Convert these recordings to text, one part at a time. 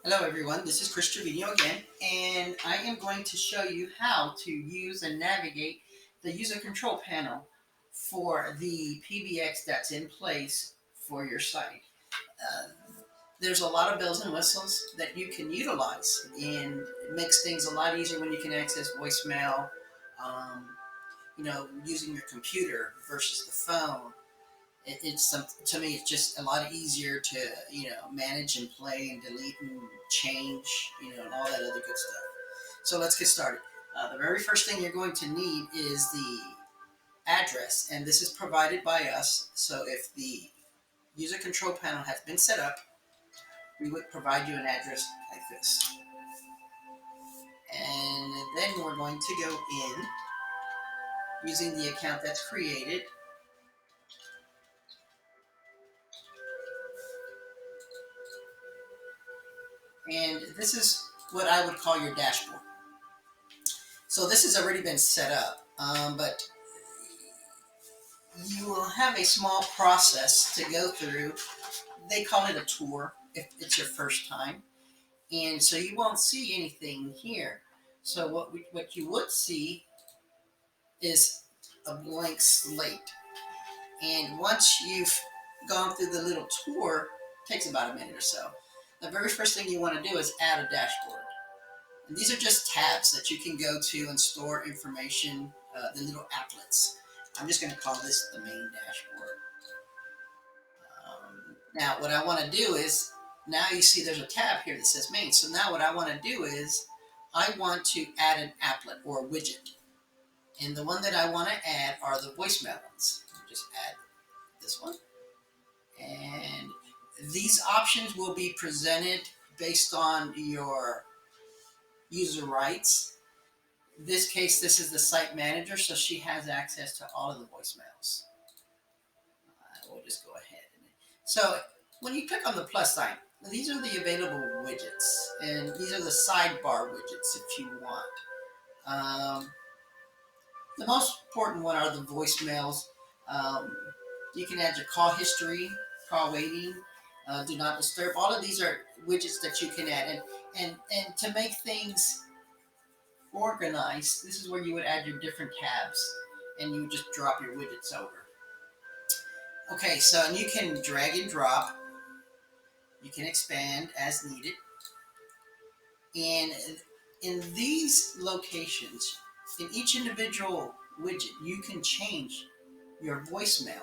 Hello everyone, this is Chris Trevino again, and I am going to show you how to use and navigate the user control panel for the PBX that's in place for your site. Uh, there's a lot of bells and whistles that you can utilize, and it makes things a lot easier when you can access voicemail, um, using your computer versus the phone. It's some, to me it's just a lot easier to manage and play and delete and change, and all that other good stuff. So let's get started. The very first thing you're going to need is the address, and this is provided by us. So if the user control panel has been set up, we would provide you an address like this, and then we're going to go in using the account that's created. And this is what I would call your dashboard. So this has already been set up, but you will have a small process to go through. They call it a tour if it's your first time, and so you won't see anything here. So what you would see is a blank slate, and once you've gone through the little tour, it takes about a minute or so. The very first thing you want to do is add a dashboard. And these are just tabs that you can go to and store information, the little applets. I'm just going to call this the main dashboard. Now, what I want to do is, now you see there's a tab here that says main. So now what I want to do is, I want to add an applet or a widget. And the one that I want to add are the voicemail ones. Just add this one. And these options will be presented based on your user rights. In this case, this is the site manager, so she has access to all of the voicemails. We'll just go ahead. So when you click on the plus sign, these are the available widgets, and these are the sidebar widgets if you want. The most important one are the voicemails. Um, you can add your call history, call waiting, do not disturb. All of these are widgets that you can add, and to make things organized, this is where you would add your different tabs, and you would just drop your widgets over. Okay, so and you can drag and drop. You can expand as needed. And in these locations, in each individual widget, you can change your voicemail.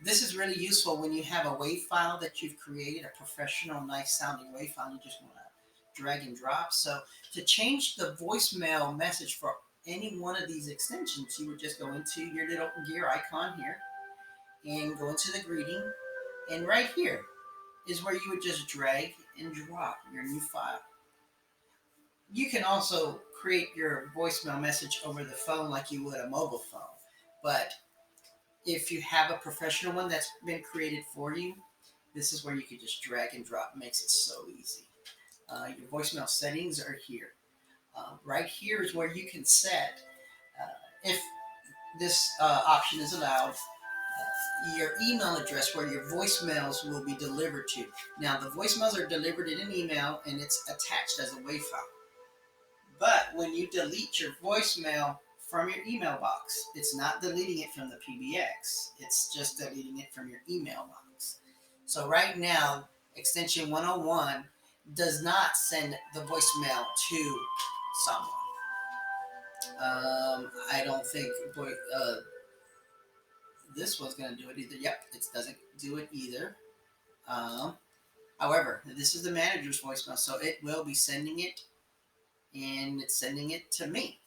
This is really useful when you have a WAV file that you've created, a professional, nice sounding WAV file. You just want to drag and drop. So to change the voicemail message for any one of these extensions, you would just go into your little gear icon here and go into the greeting. And right here is where you would just drag and drop your new file. You can also create your voicemail message over the phone like you would a mobile phone. But if you have a professional one that's been created for you, this is where you can just drag and drop. It makes it so easy. Your voicemail settings are here. Right here is where you can set, if this option is allowed, your email address where your voicemails will be delivered to. Now, the voicemails are delivered in an email and it's attached as a WAV file. But when you delete your voicemail from your email box, it's not deleting it from the PBX. It's just deleting it from your email box. So right now, extension 101 does not send the voicemail to someone. I don't think this one's going to do it either. Yep, it doesn't do it either. Um, However, this is the manager's voicemail, so it will be sending it, and it's sending it to me.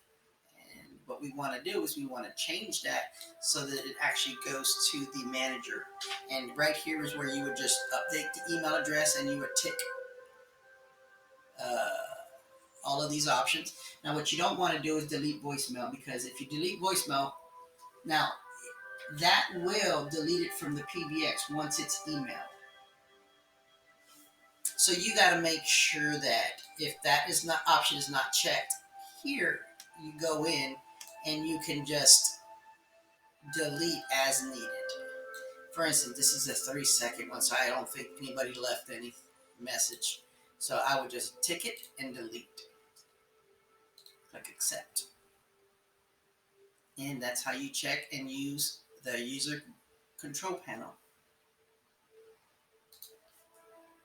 And what we want to do is we want to change that so that it actually goes to the manager. And right here is where you would just update the email address, and you would tick uh, all of these options. Now, what you don't want to do is delete voicemail, because if you delete voicemail, now that will delete it from the PBX once it's emailed. So you got to make sure that if that is not option is not checked, here you go in and you can just delete as needed. For instance, this is a 30-second one, so I don't think anybody left any message. So I would just tick it and delete. Click accept. And that's how you check and use the user control panel.